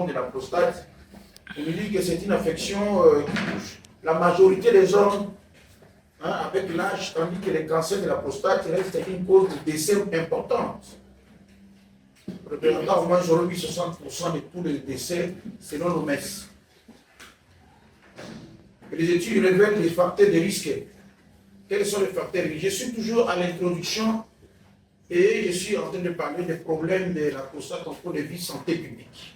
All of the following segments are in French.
de la prostate, on nous dit que c'est une affection qui touche la majorité des hommes avec l'âge, tandis que les cancers de la prostate restent une cause de décès importante. Représentant au moins 60% de tous les décès selon l'OMS. Les études révèlent les facteurs de risque. Quels sont les facteurs de risque? Je suis toujours à l'introduction et je suis en train de parler des problèmes de la prostate en cours de vie santé publique.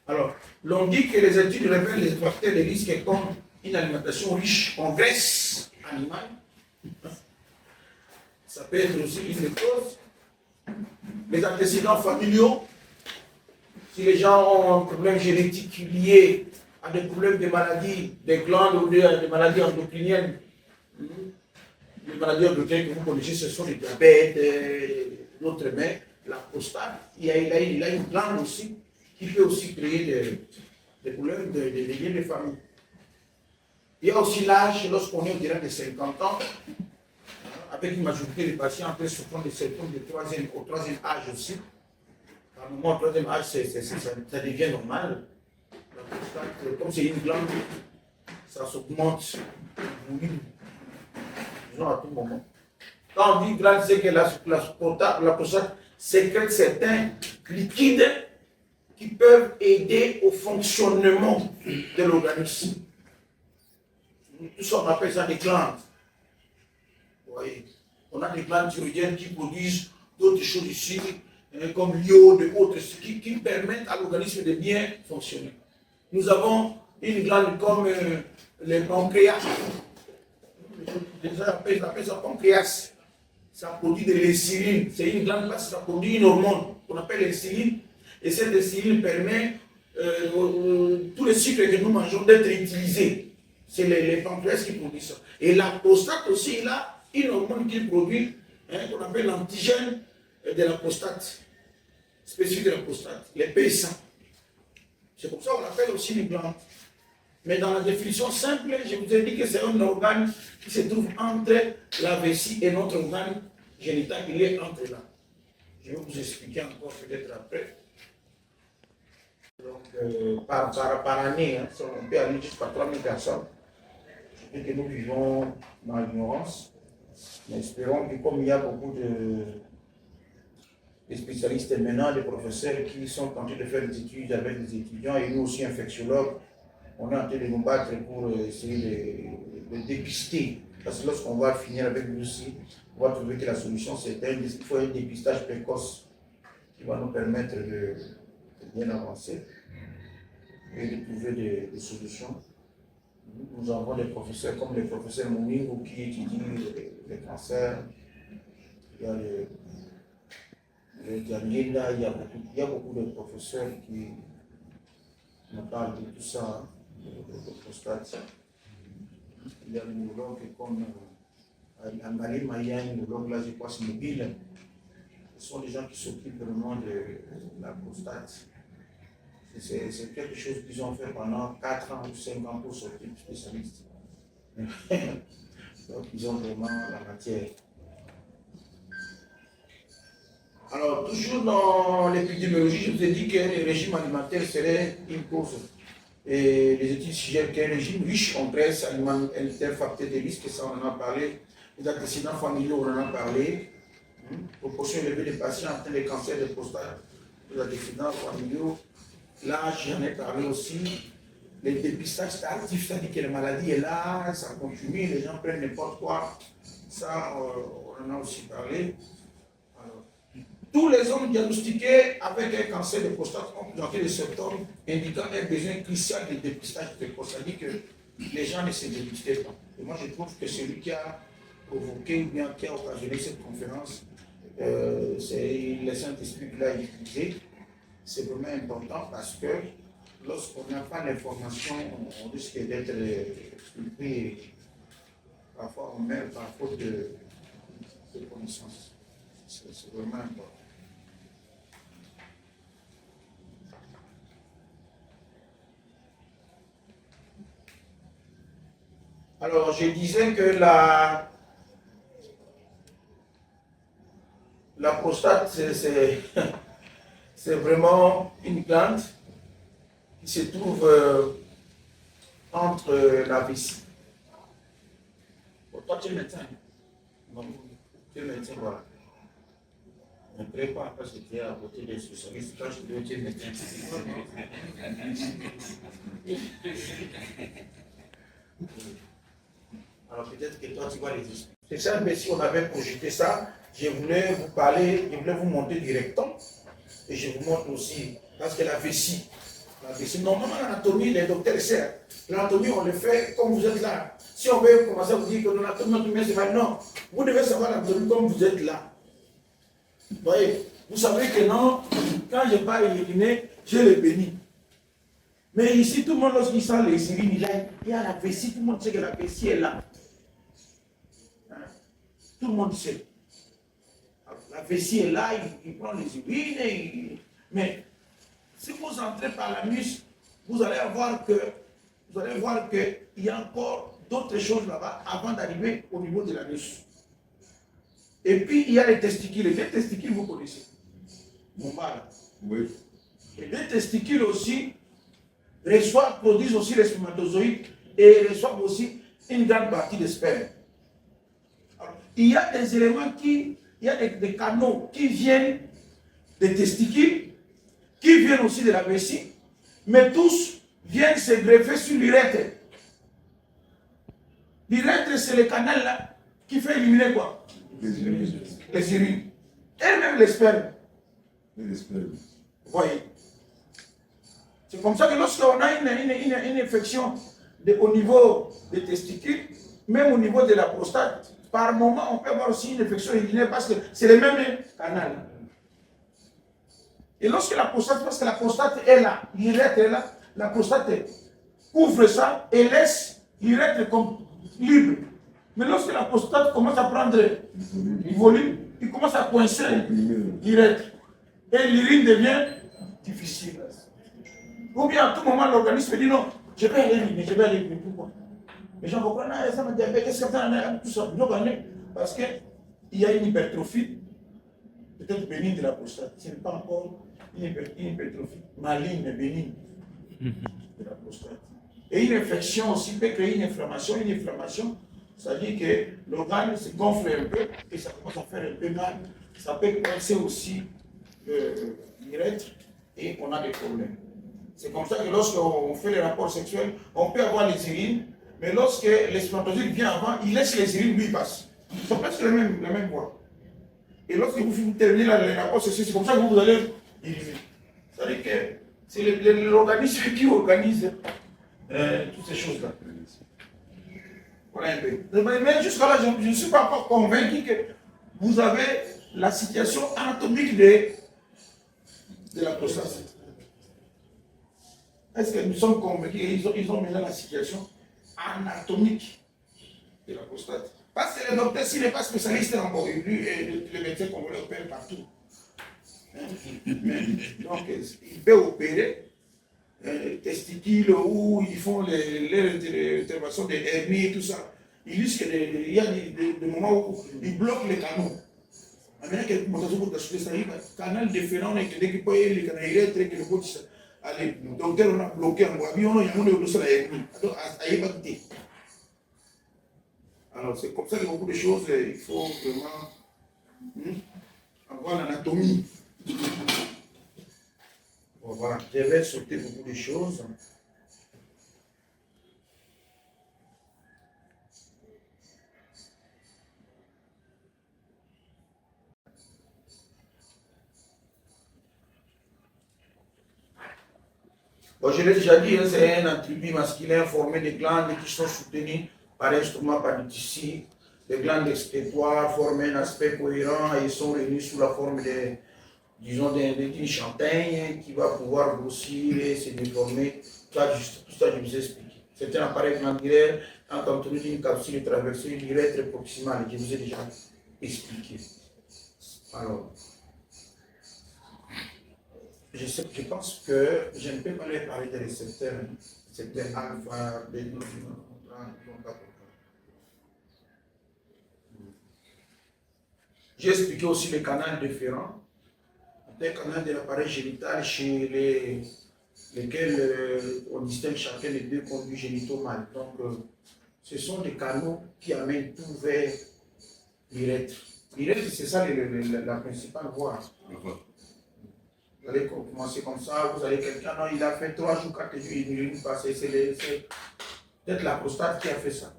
Alors, l'on dit que les études révèlent les facteurs de risque comme une alimentation riche en graisse animale. Ça peut être aussi une des causes. Les antécédents familiaux. Si les gens ont un problème génétique lié à des problèmes de maladies des glandes ou des maladies endocriniennes, les maladies endocriniennes que vous connaissez, ce sont les diabètes, d'autres, mais la prostate, il a une glande aussi qui peut aussi créer des problèmes de liens de famille. Il y a aussi l'âge, lorsqu'on est au-delà de 50 ans, avec une majorité des patients après souffrant des symptômes au troisième âge aussi. À un moment, au troisième âge, ça devient normal. La prostate, comme c'est une glande, ça s'augmente, disons à tout moment. Quand on dit glande, c'est que la prostate sécrète certains liquides qui peuvent aider au fonctionnement de l'organisme. Tout ça, on appelle ça des glandes. Vous voyez, on a des glandes thyroïdiennes qui produisent d'autres choses ici, comme l'iode, autres, qui permettent à l'organisme de bien fonctionner. Nous avons une glande comme le pancréas. Les gens appellent ça pancréas. Ça produit de l'insuline. C'est une glande parce que ça produit une hormone qu'on appelle l'insuline. Et cette insuline permet tous les sucres que nous mangeons d'être utilisés. C'est les pancréas qui produisent ça. Et la prostate aussi, il a une hormone qu'il produit, qu'on appelle l'antigène de la prostate, spécifique de la prostate, les PSA. C'est pour ça qu'on l'appelle aussi une glande. Mais dans la définition simple, je vous ai dit que c'est un organe qui se trouve entre la vessie et notre organe génital, il est entre là. Je vais vous expliquer encore peut-être après. Donc, par année, on peut aller jusqu'à 3000 personnes. Je sais que nous vivons dans l'ignorance, mais espérons que comme il y a beaucoup de spécialistes maintenant, des professeurs qui sont en train de faire des études avec des étudiants, et nous aussi infectiologues, on est en train de nous battre pour essayer de dépister. Parce que lorsqu'on va finir avec nous aussi, on va trouver que la solution, c'est il faut un dépistage précoce qui va nous permettre de bien avancer et de trouver des solutions. Nous avons des professeurs comme le professeur Moningo qui étudie les cancers. Il y a il y a beaucoup de professeurs qui nous parlent de tout ça, de prostate. Il y a un neurologue comme Angali Maya, un neurologue là, je crois, c'est mobile. Ce sont des gens qui s'occupent vraiment de la prostate. C'est quelque chose qu'ils ont fait pendant 4 ans ou 5 ans pour sortir spécialiste. Donc ils ont vraiment la matière. Alors, toujours dans l'épidémiologie, je vous ai dit que le régime alimentaire serait une cause. Et les études suggèrent qu'un régime riche en graisse alimentaire, facteur de risque, ça on en a parlé. Les antécédents familiaux, on en a parlé. Proportion élevée des patients atteints de cancer de prostate, les antécédents familiaux. L'âge, j'en ai parlé aussi. Les dépistages tardifs, c'est-à-dire que la maladie est là, ça continue, les gens prennent n'importe quoi. Ça, on en a aussi parlé. Alors, tous les hommes diagnostiqués avec un cancer de prostate ont présenté des symptômes indiquant un besoin crucial de dépistage précoce. C'est-à-dire que les gens ne se dépistaient pas. Et moi, je trouve que celui qui a provoqué ou bien qui a occasionné cette conférence, c'est le Saint-Esprit qui l'a utilisé. C'est vraiment important parce que lorsqu'on n'a pas l'information, on risque d'être surpris. Parfois, on meurt par faute de connaissance. C'est vraiment important. Alors, je disais que la prostate prostate, c'est vraiment une glande qui se trouve entre la vessie. Bon, toi, tu es médecin. Non, tu es médecin, voilà. Ne prépare pas parce que tu es à côté des spécialistes. Quand je te dis tu es médecin, alors peut-être que toi, tu vas les expliquer. C'est ça, mais si on avait projeté ça, je voulais vous parler, je voulais vous montrer du rectum. Et je vous montre aussi, parce que la vessie, normalement l'anatomie, les docteurs savent. L'anatomie, on le fait comme vous êtes là. Si on veut commencer à vous dire que l'anatomie, c'est pas non. Vous devez savoir l'anatomie comme vous êtes là. Vous voyez, vous savez que non, quand je pars uriner, je le bénis. Mais ici, tout le monde, lorsqu'il sent les urines, il y a la vessie, tout le monde sait que la vessie est là. Hein? Tout le monde sait. Alors, la vessie est là, il prend les urines, mais si vous entrez par la muscle, vous allez voir qu'il y a encore d'autres choses là-bas avant d'arriver au niveau de la muscle. Et puis, il y a les testicules. Les testicules, vous connaissez. Mon mal. Oui. Et les testicules aussi produisent aussi les spermatozoïdes et reçoivent aussi une grande partie des spermes. Il y a des éléments il y a des canaux qui viennent des testicules, qui viennent aussi de la vessie, mais tous viennent se greffer sur l'urètre. L'urètre, c'est le canal là qui fait éliminer quoi? Les urines. Et même les spermes. Vous voyez. C'est comme ça que lorsqu'on a une infection au niveau des testicules, même au niveau de la prostate, par moment, on peut avoir aussi une infection urinaire parce que c'est le même canal. Et lorsque la prostate, parce que la prostate est là, l'urètre est là, la prostate couvre ça et laisse l'urètre comme libre. Mais lorsque la prostate commence à prendre du volume, il commence à coincer l'urètre. Et l'urine devient difficile. Ou bien à tout moment, l'organisme dit non, je vais aller uriner, je vais aller uriner. Pourquoi? Les gens comprennent, ça me dit, qu'est-ce que ça a tout ça? Parce qu'il y a une hypertrophie, peut-être bénigne de la prostate. Ce n'est pas encore une hypertrophie maligne, mais bénigne de la prostate. Et une infection aussi peut créer une inflammation. Une inflammation, ça dit que l'organe se gonfle un peu et ça commence à faire un peu mal. Ça peut coincer aussi l'urètre et on a des problèmes. C'est comme ça que lorsqu'on fait les rapports sexuels, on peut avoir les urines, mais lorsque les spermatozoïdes vient avant, il laisse les urines, lui il passe. C'est presque la même voie. Et lorsque vous terminez les rapports sexuels, c'est comme ça que vous allez uriner. C'est-à-dire que c'est l'organisme qui organise toutes ces choses-là. Voilà un peu. Mais jusqu'à là, je ne suis pas encore convaincu que vous avez la situation anatomique de la prostate. Est-ce que nous sommes convaincus qu'ils ont maintenant la situation anatomique de la prostate? Parce que le docteur, s'il n'est pas spécialiste encore, lui et le médecin qu'on le opère partout. Donc, il peut opérer testicules où ils font les interventions des hernies et tout ça. Il y a des moments où ils bloquent les canaux. Canal déférent et que peut y les canaux allez, docteur, on a bloqué un avion, il y a un dossier à l'hernie. Alors, c'est comme ça que beaucoup de choses, il faut vraiment avoir l'anatomie. Bon, voilà, je vais sauter beaucoup de choses. Bon, je l'ai déjà dit, c'est un attribut masculin formé de glandes qui sont soutenues par instrument par du tissu. Les glandes excrétoires forment un aspect cohérent et sont réunies sous la forme d'une châtaigne qui va pouvoir grossir et se déformer. Tout ça, je vous ai expliqué. C'est un appareil glandulaire entouré d'une capsule traversée d'une urètre proximale. Je vous ai déjà expliqué. Alors, je pense que je ne peux pas les parler des récepteurs. C'était alpha, bêta, J'ai expliqué aussi le canal déférent, le canal de l'appareil génital chez lesquels on distingue chacun des deux conduits génitaux mâles. Donc, ce sont des canaux qui amènent tout vers l'urètre. L'urètre, c'est ça la principale voie. Vous allez commencer comme ça, vous allez quelqu'un, non, il a fait 3 jours, 4 jours, il n'urine pas, c'est peut-être la prostate qui a fait ça.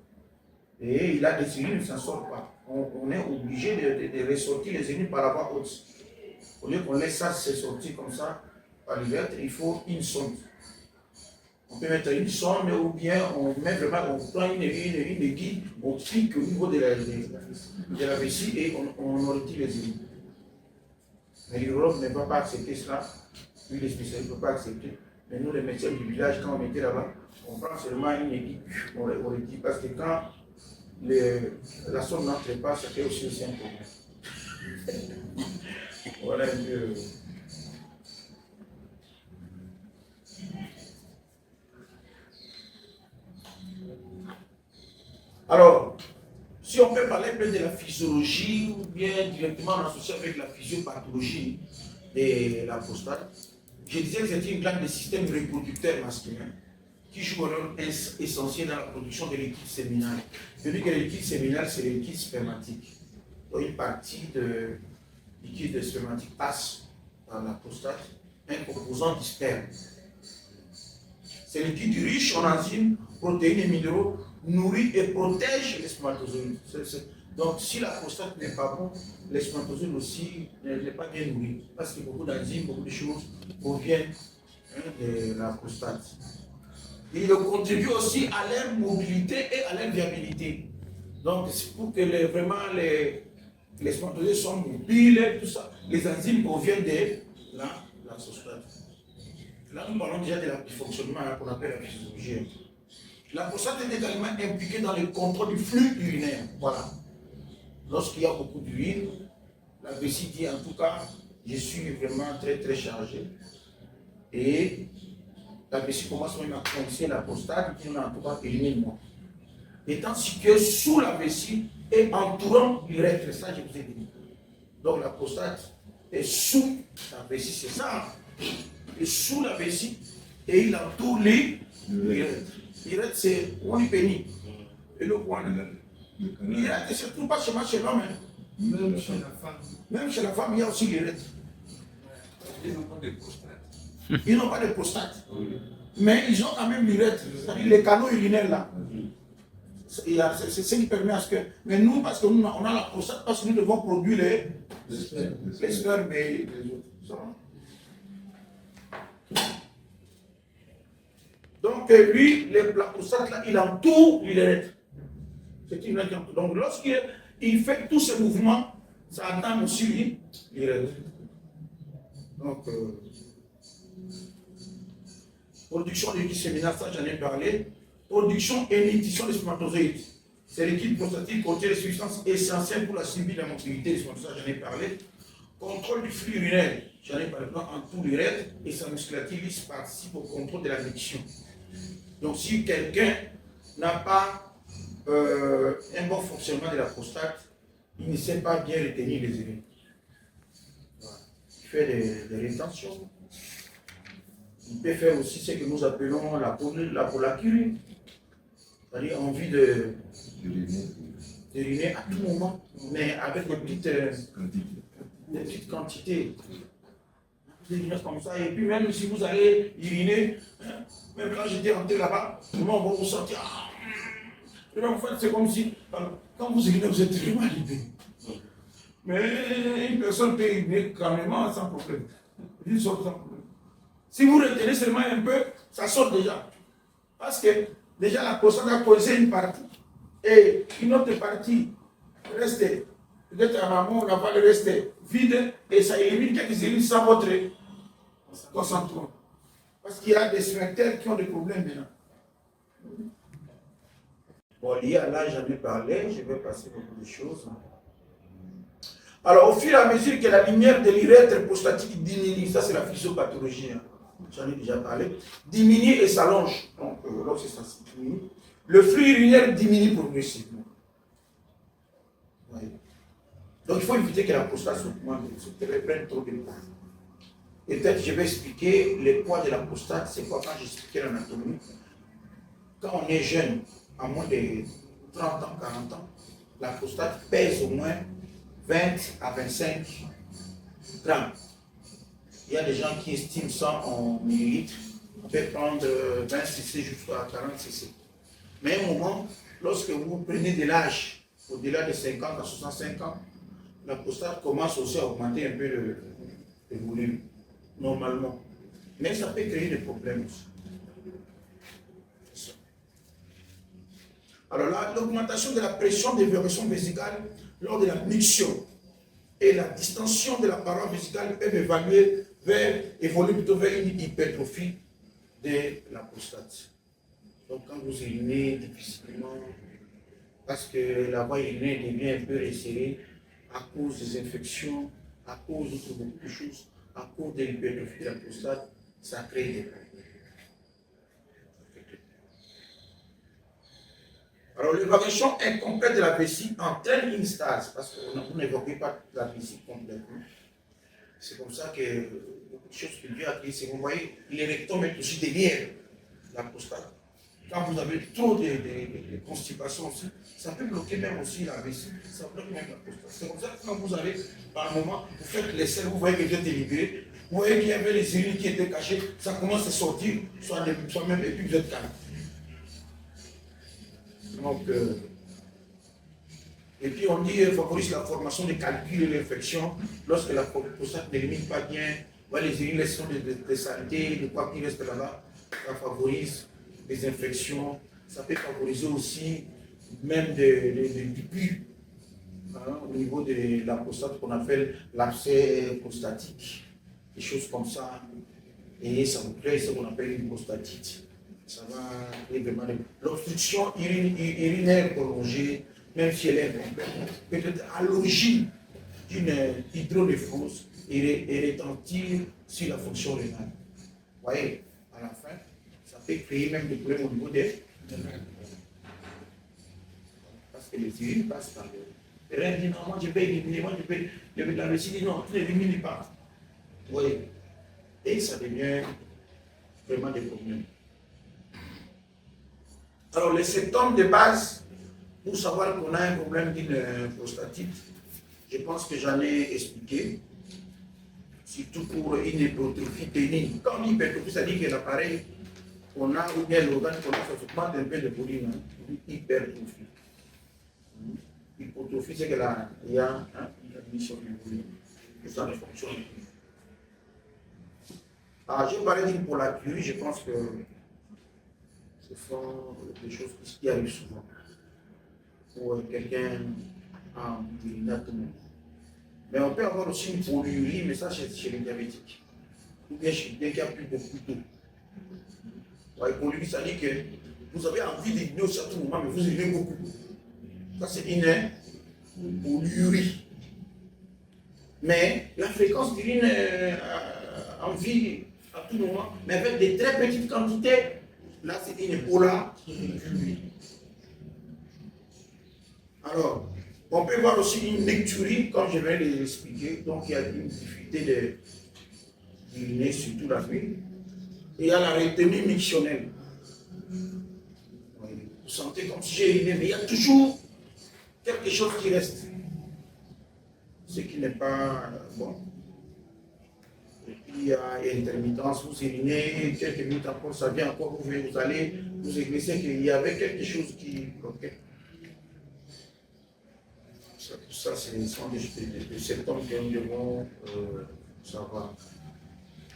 Et il a des urines, ça ne sort pas. On est obligé de ressortir les urines par la voie haute. Au lieu qu'on laisse ça se sortir comme ça, par l'urètre, il faut une sonde. On peut mettre une sonde ou bien on met vraiment, on prend une aiguille, on pique au niveau de la vessie et on retire les urines. Mais l'urologue ne va pas accepter cela, lui les spécialistes ne peuvent pas accepter. Mais nous les médecins du village, quand on était là-bas, on prend seulement une aiguille, on retire parce que quand la sonde n'entre pas, ça fait aussi un problème. Voilà un peu. Alors, si on peut parler un peu de la physiologie ou bien directement en associé avec la physiopathologie de la prostate, je disais que c'est une glande du système reproducteur masculin qui joue un rôle essentiel dans la production de liquide séminal. Je dis que le liquide séminal, c'est le liquide spermatique. Donc, une partie de liquide spermatique passe dans la prostate, un composant du sperme. C'est le liquide riche en enzymes, protéines et minéraux, nourrit et protège les spermatozoïdes. Donc, si la prostate n'est pas bonne, les spermatozoïdes aussi n'est pas bien nourri. Parce que beaucoup d'enzymes, beaucoup de choses proviennent de la prostate. Il contribue aussi à leur mobilité et à leur viabilité. Donc, c'est pour que vraiment les spermatozoïdes soient mobiles, tout ça. Les enzymes proviennent de la prostate. Là, nous parlons déjà de du fonctionnement qu'on appelle la physiologie. La prostate est également impliquée dans le contrôle du flux urinaire. Voilà. Lorsqu'il y a beaucoup d'urine, la vessie dit en tout cas, je suis vraiment très très chargé. Et la vessie commence même à coincer la prostate, qui en tout cas élimine-moi. Et tandis que sous la vessie et entourant l'urètre, ça je vous ai dit. Donc la prostate est sous la vessie, c'est ça. Et sous la vessie et il entoure l'urètre. L'urètre, c'est Wani et le Wani. L'urètre, c'est tout pas seulement chez l'homme. Même chez la femme. Même chez la femme, il y a aussi l'urètre. Ils n'ont pas de prostate. Ils n'ont pas de prostate. Mais ils ont quand même l'urètre. C'est-à-dire les canaux urinaires là. C'est ce qui permet à ce que. Mais nous, parce qu'on a la prostate, parce que nous devons produire les spermes et les autres. Donc lui, la prostate là, il entoure l'urètre. C'est une glande qui entoure. Donc lorsqu'il fait tous ces mouvements, ça entame aussi l'urètre. Donc production de liquide séminal, ça j'en ai parlé. Production et nutrition des spermatozoïdes. C'est liquide prostatique contient les substances essentielles pour la survie de la mobilité des spermatozoïdes, j'en ai parlé. Contrôle du flux urinaire, j'en ai parlé, en tout l'urètre et sa musculature lisse participe au contrôle de la nutrition. Donc si quelqu'un n'a pas un bon fonctionnement de la prostate, il ne sait pas bien retenir les urines. Voilà. Il fait des rétentions. Il peut faire aussi ce que nous appelons la pollacurie, c'est-à-dire envie d'uriner à tout moment, mais avec des petites quantités. Vous urinez comme ça, et puis même si vous allez uriner, même quand j'étais rentré là-bas, comment on va vous sentir. En fait, c'est comme si, quand vous urinez, vous êtes vraiment libéré. Mais une personne peut uriner calmement sans problème. Il sort sans problème. Si vous retenez seulement un peu, ça sort déjà. Parce que déjà la prostate a posé une partie. Et une autre partie reste, peut-être à maman, la valve reste vide et ça élimine quelques urines sans votre consentement. Parce qu'il y a des sphincters qui ont des problèmes maintenant. Bon, lié à l'âge, j'en ai parlé, je vais passer beaucoup de choses. Alors, au fur et à mesure que la lumière de l'urètre prostatique diminue, ça c'est la physiopathologie, hein. J'en ai déjà parlé, diminue et s'allonge. Donc, lorsque ça diminue, le flux urinaire diminue progressivement. Oui. Donc il faut éviter que la prostate prenne trop de poids. Peut-être je vais expliquer le poids de la prostate, c'est quoi quand j'expliquais l'anatomie. Quand on est jeune, à moins de 30 ans, 40 ans, la prostate pèse au moins 20 à 25 grammes. Il y a des gens qui estiment ça en millilitres. On peut prendre 20 cc jusqu'à 40 cc. Mais à un moment, lorsque vous prenez de l'âge, au-delà de 50 à 65 ans, la prostate commence aussi à augmenter un peu le volume, normalement. Mais ça peut créer des problèmes aussi. Alors là, l'augmentation de la pression des versions vésicales lors de la miction et la distension de la paroi vésicale peuvent évoluer plutôt vers une hypertrophie de la prostate. Donc quand vous urinez difficilement, parce que la voie urinaire devient un peu resserrée à cause des infections, à cause de beaucoup de choses, à cause de l'hypertrophie de la prostate, ça crée des problèmes. Alors, l'évacuation incomplète de la vessie entraîne une stase, parce que vous n'évoquez pas la vessie complètement. C'est comme ça que beaucoup de choses que Dieu a créées, c'est vous voyez, les rectums est aussi derrière la prostate. Quand vous avez trop de constipation aussi, ça peut bloquer même aussi la vessie, ça bloque même la prostate. C'est comme ça que quand vous avez, par un moment, vous faites l'essai, vous voyez que vous êtes libéré, vous voyez qu'il y avait les urines qui étaient cachées, ça commence à sortir, soit même, et puis vous êtes calme. Donc, et puis on dit favorise la formation des calculs et l'infection lorsque la prostate n'élimine pas bien, les urines laissent de saleté, de quoi qui reste là-bas, ça favorise les infections, ça peut favoriser aussi même du pus au niveau de la prostate qu'on appelle l'abcès prostatique, des choses comme ça, et ça vous crée ce qu'on appelle une prostatite. Ça va vraiment. L'obstruction urinaire prolongée, même si elle est incomplète, peut être à l'origine d'une hydronéphrose et retentir sur la fonction rénale. Vous voyez, à la fin, ça peut créer même des problèmes au niveau des reins. Parce que les urines passent par les reins. Disent non, moi je vais éliminer, moi je vais. La vessie dit non, tu n'élimines pas. Vous voyez, et ça devient vraiment des problèmes. Alors, les symptômes de base, pour savoir qu'on a un problème d'une prostatite, je pense que j'en ai expliqué, surtout pour une hypertrophie ténique. Comme hypertrophie, ça dit que l'appareil qu'on a, ou bien l'organe qu'on a, ça augmente un peu de volume, hypertrophie. Hypertrophie, c'est qu'il y a une diminution du volume, que ça ne fonctionne plus. Alors, je parlais d'une polyurie, je pense que ce sont des choses qui arrivent souvent pour quelqu'un en urinatomie. Mais on peut avoir aussi une polyurie, mais ça chez les diabétiques. Ou bien chez quelqu'un qui a pris beaucoup d'eau. Polyurie, ça dit que vous avez envie d'uriner aussi à tout moment, mais vous urinez beaucoup. Ça, c'est une polyurie. Mais la fréquence d'urine envie à tout moment, mais avec des très petites quantités. Là, c'est une polyurie. Alors, on peut voir aussi une necturie, comme je vais l'expliquer. Donc, il y a une difficulté d'uriner, surtout la nuit. Et il y a la retenue mictionnelle. Vous sentez comme si j'ai uriné, mais il y a toujours quelque chose qui reste. Ce qui n'est pas bon. Et puis il y a intermittence, vous urinez, quelques minutes après, ça vient encore, vous allez, vous églissez qu'il y avait quelque chose qui bloquait. Tout ça, ce sont des symptômes que nous devons savoir.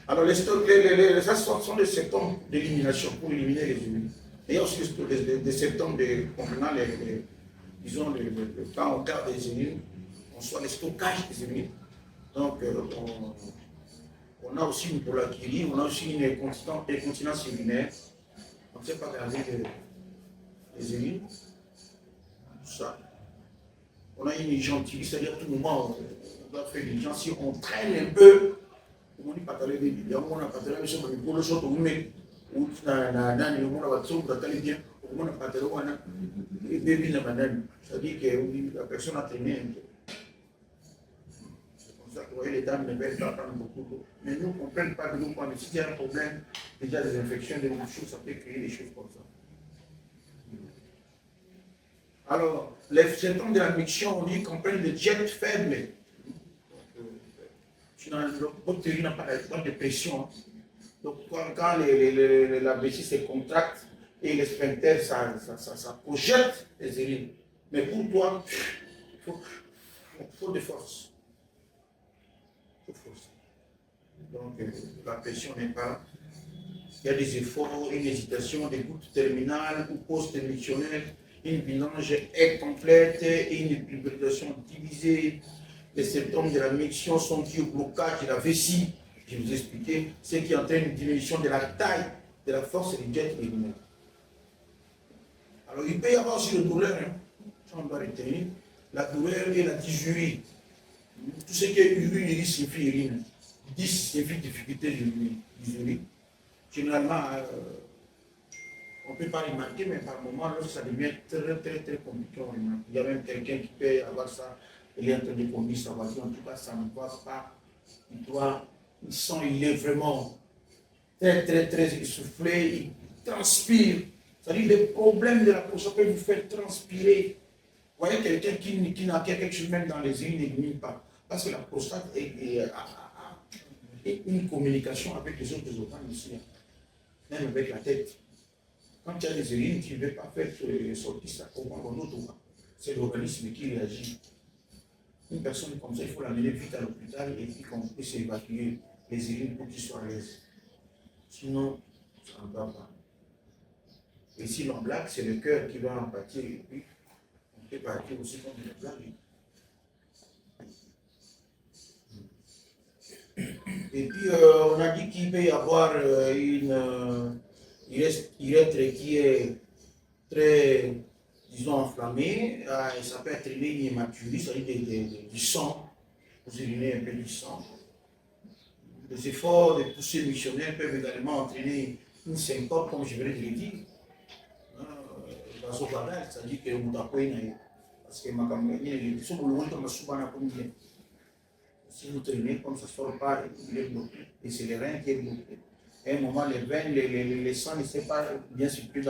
Alors, ça sont des symptômes d'élimination pour éliminer les urines. Et il y a aussi des symptômes concernant disons, quand on garde les urines, on soit le stockage des urines. Donc, on a aussi une polyurie, on a aussi une incontinence urinaire. On ne sait pas garder les urines. Tout ça. On a une gentille, c'est-à-dire tout le moment, on doit faire des gens. Si on traîne un peu, on dit pas d'aller bien, on a pas d'aller, mais on pour le short, on met, on a bien, on a pas d'aller, et bébé n'a pas d'aller. C'est-à-dire que la personne a traîné un peu. C'est ça que vous voyez, les dames ne veulent pas prendre beaucoup d'eau. Mais nous, on ne prenne pas de l'eau. Mais s'il y a un problème, déjà des infections, des choses, ça peut créer des choses comme ça. Alors, les symptômes de la miction, on dit qu'on prenne des diètes faibles. Votre urine n'a pas de pression. Donc, quand la vessie se contracte et les sphincters, ça projette les urines. Mais pour toi, il faut de force. Donc, la pression n'est pas. Il y a des efforts, une hésitation, des gouttes terminales ou post-émictionnelles, une bilange incomplète et une publication divisée. Les symptômes de la miction sont dus au blocage de la vessie. Je vous ai expliqué, ce qui entraîne une diminution de la taille, de la force des jets urinaires. Alors, il peut y avoir aussi le douleur, hein. Ça, on doit retenir. La douleur et la dysurie. Tout ce qui est urine signifie urine. Dys signifie difficulté d'urine. Généralement, on ne peut pas remarquer, mais par moment, lorsque ça devient très compliqué, on remarque. Il y a même quelqu'un qui peut avoir ça, il est en train de conduire sa voiture, en tout cas, ça ne doit pas. Il sent, il est vraiment très essoufflé, il transpire. C'est-à-dire les problèmes de la prostate peuvent vous faire transpirer. Vous voyez quelqu'un qui n'a quelque chose même dans les urines n'élimine pas. Parce que la prostate a une communication avec les autres organes ici, même avec la tête. Quand tu as des urines, tu ne veux pas faire sortir ça comment dans l'autre organe. C'est l'organisme qui réagit. Une personne comme ça, il faut l'amener vite à l'hôpital et puis qu'on puisse évacuer les urines pour qu'il soit à l'aise. Sinon, ça ne va pas. Et si l'on blague, c'est le cœur qui va en pâtir et puis on peut partir aussi comme une blague. Et puis on a dit qu'il peut y avoir une urètre qui est très, disons, enflammée. Et ça peut entraîner une hématurie, c'est-à-dire du sang. Vous urinez un peu du sang. Les efforts de poussée missionnaire peuvent également entraîner une syncope, comme je venais de le dire. Vasovagale, c'est-à-dire que vous tapez, parce que ma campagne, il est loin comme souvent si vous traînez comme ça ne sort pas, il est bloqué. Et c'est les reins qui est bloqué. À un moment, les veines, les sangs ne sont pas bien circulés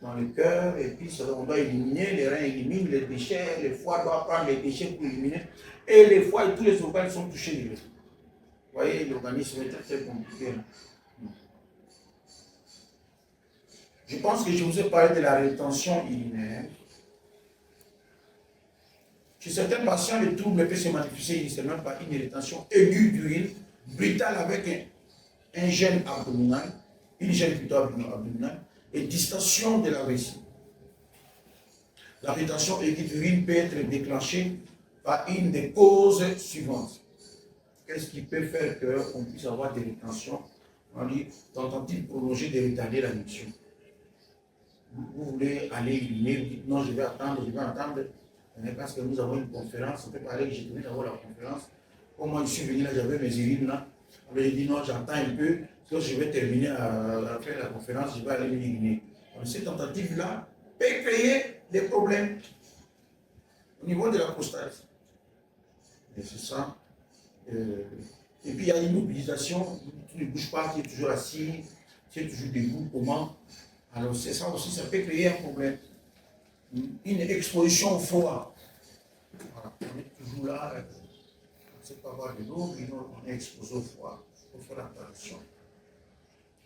dans le cœur. Et puis, on doit éliminer, les reins éliminent les déchets, le foie doit prendre les déchets pour éliminer. Et les foies et tous les organes sont touchés. Vous voyez, l'organisme est très compliqué. Je pense que je vous ai parlé de la rétention urinaire. Chez certains patients, le trouble peut se manifester initialement par une rétention aiguë d'urine, brutale avec un gène abdominal, une gène plutôt abdominale, et distension de la vessie. La rétention aiguë d'urine peut être déclenchée par une des causes suivantes. Qu'est-ce qui peut faire qu'on puisse avoir des rétentions? On dit tentative prolongée de retarder la miction. Vous voulez aller éliminer, vous dites non, je vais attendre. Parce que nous avons une conférence, on peut parler que j'ai tenu d'avoir la conférence. Comme moi, je suis venu là, j'avais mes urines là. J'ai dit non, j'attends un peu. Quand je vais terminer à faire la conférence, je vais aller m'uriner. Donc cette tentative-là peut créer des problèmes au niveau de la prostate. Et c'est ça. Et puis il y a une mobilisation, tu ne bouges pas, tu es toujours assis, tu es toujours debout, comment? Alors c'est ça aussi, ça peut créer un problème. Une exposition au froid. Voilà. On est toujours là, on ne sait pas avoir de l'eau, mais on est exposé au froid. Il faut faire attention.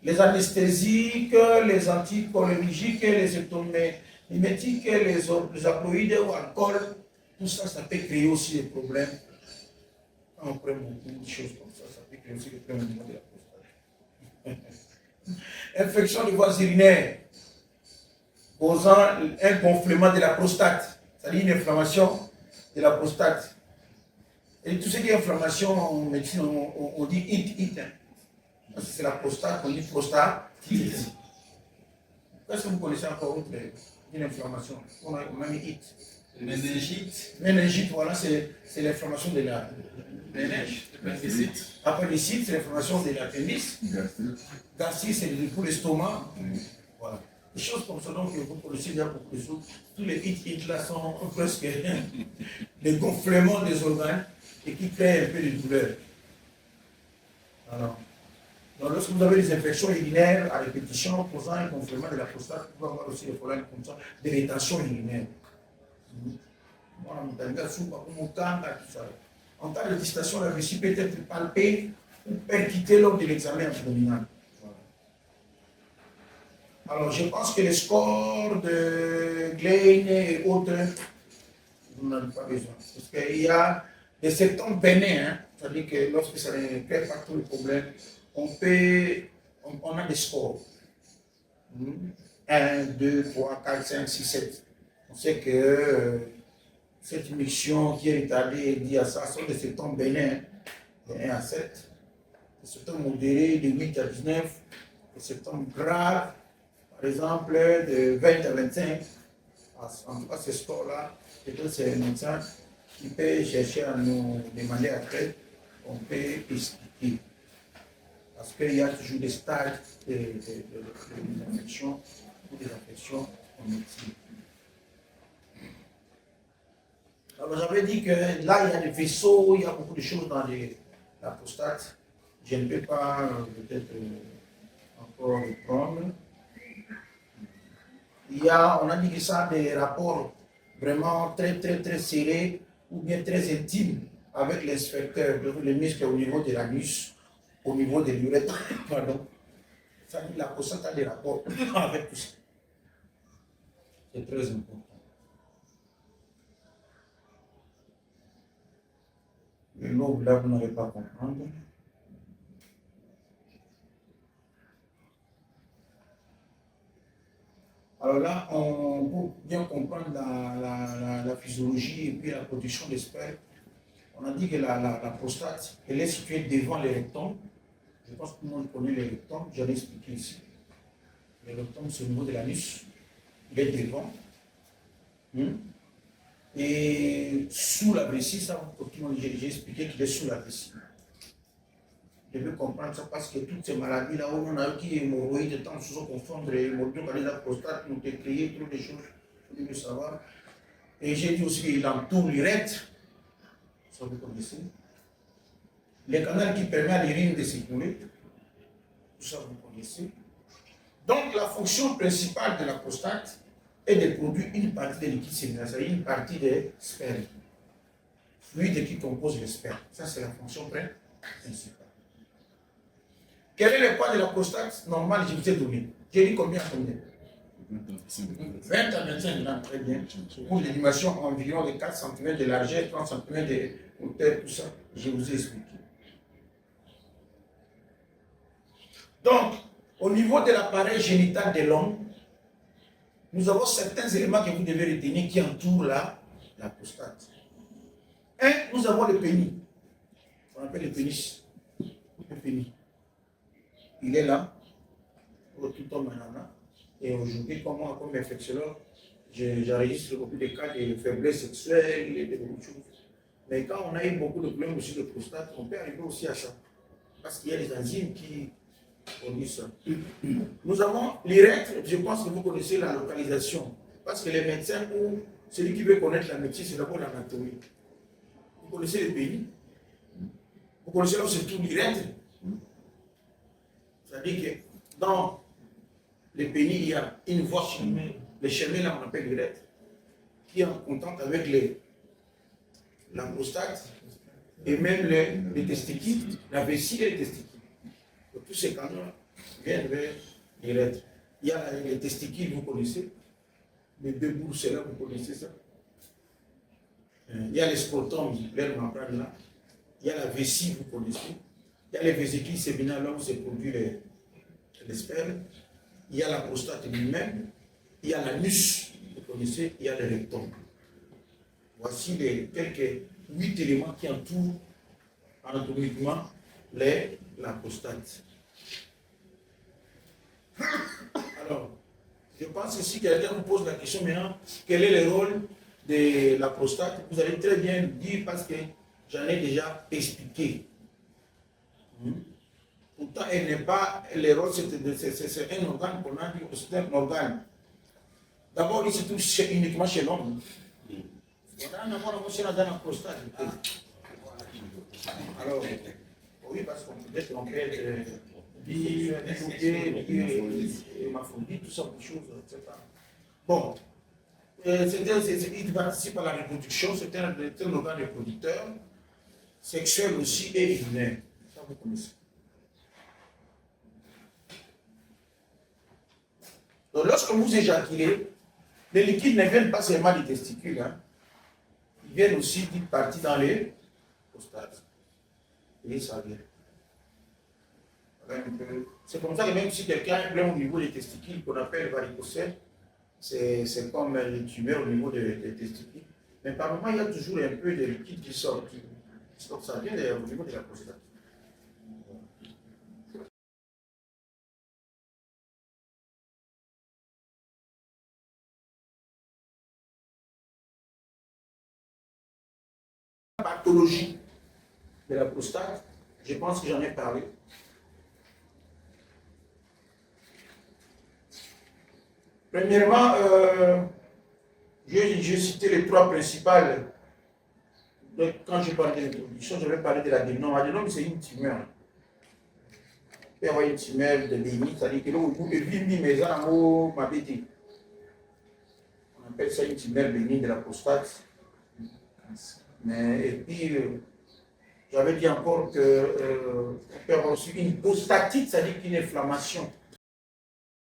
Les anesthésiques, les anticholinergiques, les hypnomimétiques, les opioïdes ou alcool, tout ça, ça peut créer aussi des problèmes. Quand on prend beaucoup de choses comme ça peut créer aussi des problèmes au niveau de la prostate. Infection des voies urinaires causant un gonflement de la prostate, c'est-à-dire une inflammation de la prostate. Et tout ce qui est inflammation en médecine, on dit it. C'est la prostate, on dit prostatite. Est-ce que vous connaissez encore autre une inflammation? On a mis it. Méningite, voilà, c'est l'inflammation de la méninge. Appendicite, c'est l'inflammation de l'appendice. Gastrique, c'est pour l'estomac. Voilà. Des choses comme ça, donc vous connaissez bien beaucoup de choses. Tous les hits là sont presque des gonflements des organes. et qui crée un peu de douleur. Alors, donc, lorsque vous avez des infections urinaires à répétition causant un gonflement de la prostate, vous pouvez avoir aussi des problèmes comme ça, des rétentions urinaires. En cas de distation, la vessie peut être palpée ou percutée lors de l'examen abdominal. Alors, je pense que les scores de Glein et autres, vous n'en avez pas besoin. Parce qu'il y a des symptômes bénins, hein, c'est-à-dire que lorsque ça ne crée pas tout le problème, on a des scores. 1, 2, 3, 4, 5, 6, 7. On sait que cette émission qui est établie dit à ça sont des symptômes bénins, de 1 à 7, des symptômes modérés de 8 à 19, des symptômes graves, par exemple de 20 à 25. En tout cas, ce scores-là, peut-être c'est un médecin qui peut chercher à nous demander après, on peut expliquer. Parce qu'il y a toujours des stades d'infection ou des infections en médecine. Alors j'avais dit que là, il y a des vaisseaux, il y a beaucoup de choses dans la prostate. Je ne peux pas peut-être encore le prendre. On a dit que ça a des rapports vraiment très serrés ou bien très intimes avec l'inspecteur, les muscles au niveau de l'anus, au niveau de l'urètre. Pardon. Ça dit que la prostate a des rapports avec tout ça. C'est très important. Le lobe là, vous n'allez pas comprendre. Alors là, pour bien comprendre la physiologie et puis la production des spermes, on a dit que la prostate, elle est située devant les rectums. Je pense que tout le monde connaît les rectums, j'en ai expliqué ici. Le rectum, c'est au niveau de l'anus, il est devant. Et sous la vessie, ça, j'ai expliqué qu'il est sous la vessie. Je veux comprendre ça parce que toutes ces maladies-là, où on a eu qui hémorroïdes, de temps sous confondre hémorroïdes, la prostate, nous décrier toutes les choses, il faut le savoir. Et j'ai dit aussi qu'il entoure l'urètre, ça vous connaissez. Les canaux qui permettent à l'urine de s'écouler, tout ça vous connaissez. Donc la fonction principale de la prostate est de produire une partie des liquides séminal, c'est-à-dire une partie des spermes, fluides qui composent les spermes. Ça, c'est la fonction principale. Quel est le poids de la prostate normale? Je vous ai donné. J'ai dit combien? 20 à 25 grammes, très bien. Pour l'élimination environ de 4 cm de largeur, 30 cm de hauteur, tout ça, je vous ai expliqué. Donc, au niveau de l'appareil génital de l'homme, nous avons certains éléments que vous devez retenir qui entourent la prostate. Nous avons le pénis. On appelle le pénis. Le pénis. Il est là, pour tout homme en a. Et aujourd'hui, comme moi, comme infectiologue, j'enregistre beaucoup de cas de faiblesse sexuelle et de beaucoup de choses. Mais quand on a eu beaucoup de problèmes aussi de prostate, on peut arriver aussi à ça. Parce qu'il y a des enzymes qui produisent ça. Nous avons l'urètre, je pense que vous connaissez la localisation. Parce que les médecins, ou celui qui veut connaître la médecine, c'est d'abord l'anatomie. Vous connaissez le pénis? Vous connaissez là où se trouve l'urètre? C'est-à-dire que dans le pénis, il y a une voie chemin. Le chemin, là, on appelle l'urètre, qui est en contact avec la prostate et même les testicules, la vessie et les testicules. Donc, tous ces canaux viennent vers l'urètre. Il y a les testicules, vous connaissez. Les deux bouts, c'est là, vous connaissez ça. Il y a les scrotums, l'air membrane là. Il y a la vessie, vous connaissez. Il y a les vésicules séminales là où se produit les spermes. Il y a la prostate lui-même. Il y a l'anus, vous connaissez. Il y a le rectum. Voici les quelques 8 éléments qui entourent anatomiquement la prostate. Alors, je pense que si quelqu'un vous pose la question maintenant, quel est le rôle de la prostate, vous allez très bien dire parce que j'en ai déjà expliqué. Pourtant, elle n'est pas, le rôle, c'est un organe qu'on a dit, c'est un organe. D'abord, il se trouve uniquement chez l'homme. On a un organe dans la prostate. Alors, oui, parce qu'on peut être en fait hémaphrodite, tout ça, des choses, etc. Bon, il participe à la reproduction, c'est un organe reproducteur, sexuel aussi et urinaire. Ça, vous connaissez. Donc, lorsque vous éjaculez, les liquides ne viennent pas seulement des testicules, hein. Ils viennent aussi d'une partie dans les prostates. Et ça vient. C'est comme ça que même si quelqu'un a un problème au niveau des testicules, qu'on appelle varicocèle, c'est comme les tumeurs au niveau des testicules. Mais par moment, il y a toujours un peu de liquide qui sort. Donc ça vient au niveau de la prostate. La pathologie de la prostate, je pense que j'en ai parlé. Premièrement, j'ai cité les trois principales. Donc, quand je parle de l'introduction, je vais parler de l'adénome. L'adénome, c'est une tumeur. Il peut y avoir une tumeur de béni, c'est-à-dire que nous, on appelle ça une tumeur bénigne de la prostate. Mais, et puis, j'avais dit encore qu'on peut avoir aussi une prostatite, c'est-à-dire une inflammation